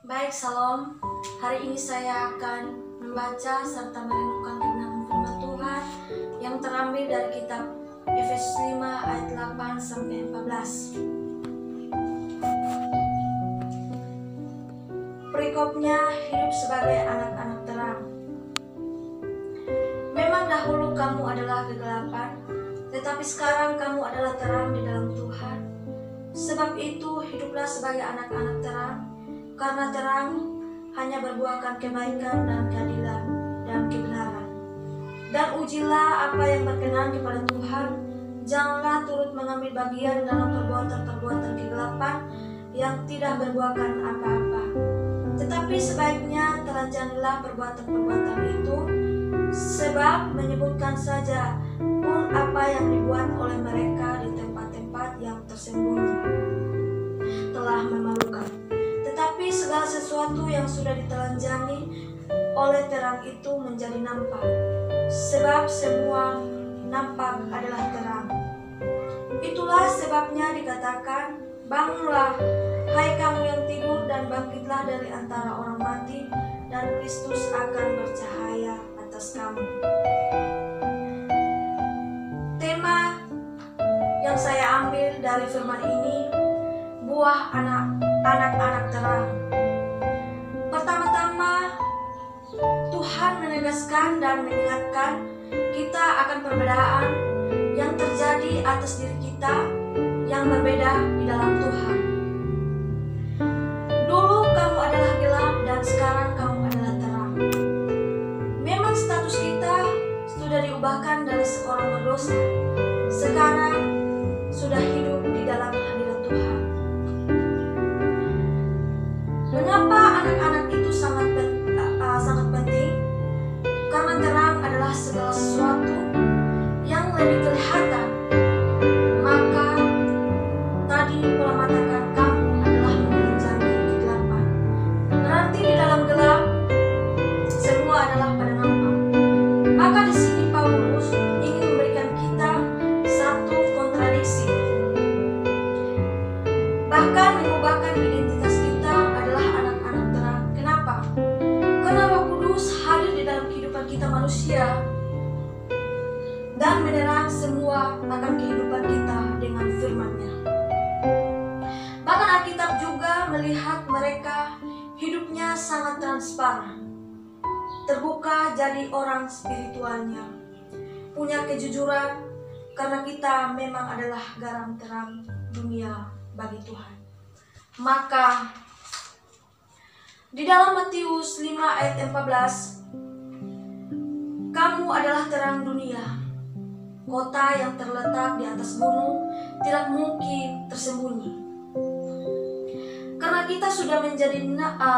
Baik, Salam. Hari ini saya akan membaca serta merenungkan kebenaran firman Tuhan yang terambil dari kitab Efesus 5 ayat 8 sampai 14. Perikopnya hidup sebagai anak-anak terang. Memang dahulu kamu adalah kegelapan, tetapi sekarang kamu adalah terang di dalam Tuhan. Sebab itu hiduplah sebagai anak-anak terang, karena terang hanya berbuahkan kebaikan dan keadilan dan kebenaran. Dan ujilah apa yang berkenan kepada Tuhan. Janganlah turut mengambil bagian dalam perbuatan-perbuatan kegelapan yang tidak berbuahkan apa-apa. Tetapi sebaiknya telajanilah perbuatan-perbuatan itu, sebab menyebutkan saja pun apa yang dibuat oleh mereka di tempat-tempat yang tersembunyi telah memalukan. Tetapi segala sesuatu yang sudah ditelanjangi oleh terang itu menjadi nampak, sebab semua nampak adalah terang. Itulah sebabnya dikatakan, bangunlah, hai kamu yang tidur, dan bangkitlah dari antara orang mati, dan Kristus akan bercahaya atas kamu. Tema yang saya ambil dari firman ini, buah anak-anak terang. Pertama-tama, Tuhan menegaskan dan mengingatkan kita akan perbedaan yang terjadi atas diri kita yang berbeda di dalam Tuhan. Dulu kamu adalah gelap dan sekarang kamu adalah terang. Memang status kita sudah diubahkan dari seorang berdosa, sekarang sudah hidup di dalam hadirat Tuhan. Mengapa anak-anak itu sangat penting? Karena terang adalah segala sesuatu yang lebih kelihatan. Maka tadi pola matakan kamu adalah menjadi kegelapan. Berarti di dalam gelap semua adalah pada nampak. Maka di sini Paulus ingin memberikan kita satu kontradiksi, bahkan mengubahkan identitas kita adalah anak-anak terang. Kenapa? Karena Roh Kudus hadir di dalam kehidupan kita manusia dan menerang semua akan kehidupan kita dengan firman-Nya. Bahkan Alkitab juga melihat mereka hidupnya sangat transparan, terbuka jadi orang spiritualnya, punya kejujuran, karena kita memang adalah garam terang dunia bagi Tuhan. Maka di dalam Matius 5 ayat 14, kamu adalah terang dunia. Kota yang terletak di atas gunung tidak mungkin tersembunyi. Karena kita sudah menjadi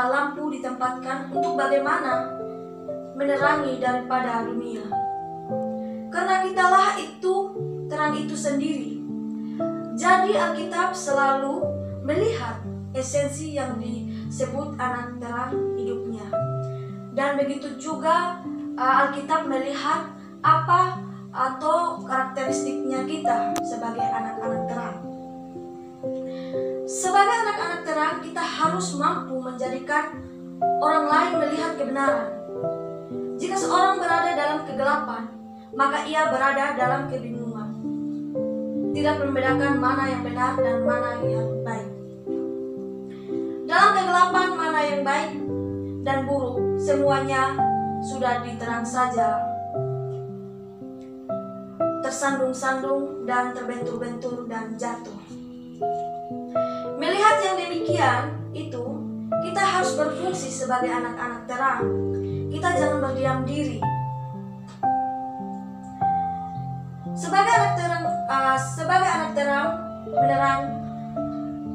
lampu ditempatkan untuk bagaimana menerangi daripada dunia. Karena kitalah itu terang itu sendiri. Jadi Alkitab selalu melihat esensi yang disebut anak terang hidupnya. Dan begitu juga Alkitab melihat apa atau karakteristiknya kita sebagai anak-anak terang. Sebagai anak-anak terang, kita harus mampu menjadikan orang lain melihat kebenaran. Jika seorang berada dalam kegelapan, maka ia berada dalam kebingungan, tidak membedakan mana yang benar dan mana yang baik. Dalam kegelapan, mana yang baik dan buruk, semuanya sudah diterang saja, tersandung-sandung dan terbentur-bentur dan jatuh. Melihat yang demikian itu, kita harus berfungsi sebagai anak-anak terang. Kita jangan berdiam diri. Sebagai anak terang menerang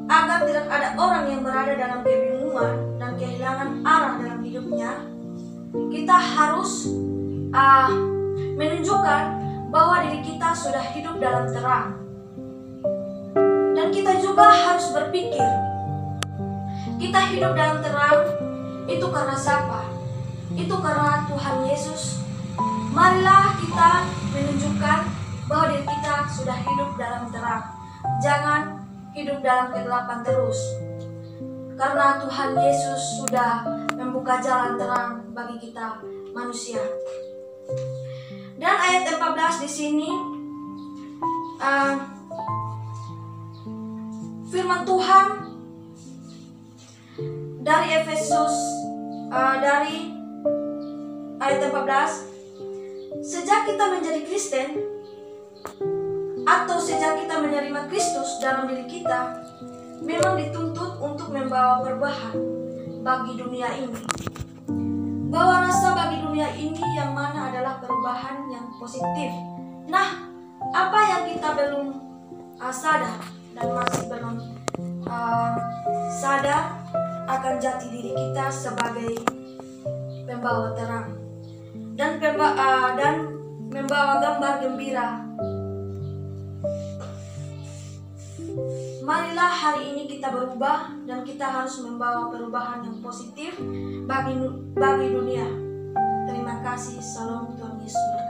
agar tidak ada orang yang berada dalam kebingungan dan kehilangan arah dalam hidupnya. Kita harus menunjukkan bahwa diri kita sudah hidup dalam terang. Dan kita juga harus berpikir, kita hidup dalam terang itu karena siapa? Itu karena Tuhan Yesus. Marilah kita menunjukkan bahwa diri kita sudah hidup dalam terang. Jangan hidup dalam kegelapan terus. karena Tuhan Yesus sudah membuka jalan terang bagi kita manusia. Dan ayat 14 di sini firman Tuhan dari Efesus dari ayat 14, sejak kita menjadi Kristen atau sejak kita menerima Kristus dalam diri kita, memang dituntut untuk membawa perubahan bagi dunia ini. Bawa rasa bagi dunia ini yang mana adalah perubahan yang positif. Nah, apa yang kita belum sadar dan masih belum sadar akan jati diri kita sebagai pembawa terang dan membawa gambar gembira. Marilah hari ini kita berubah dan kita harus membawa perubahan yang positif bagi dunia. Terima kasih. Salam Tuhan Yesus.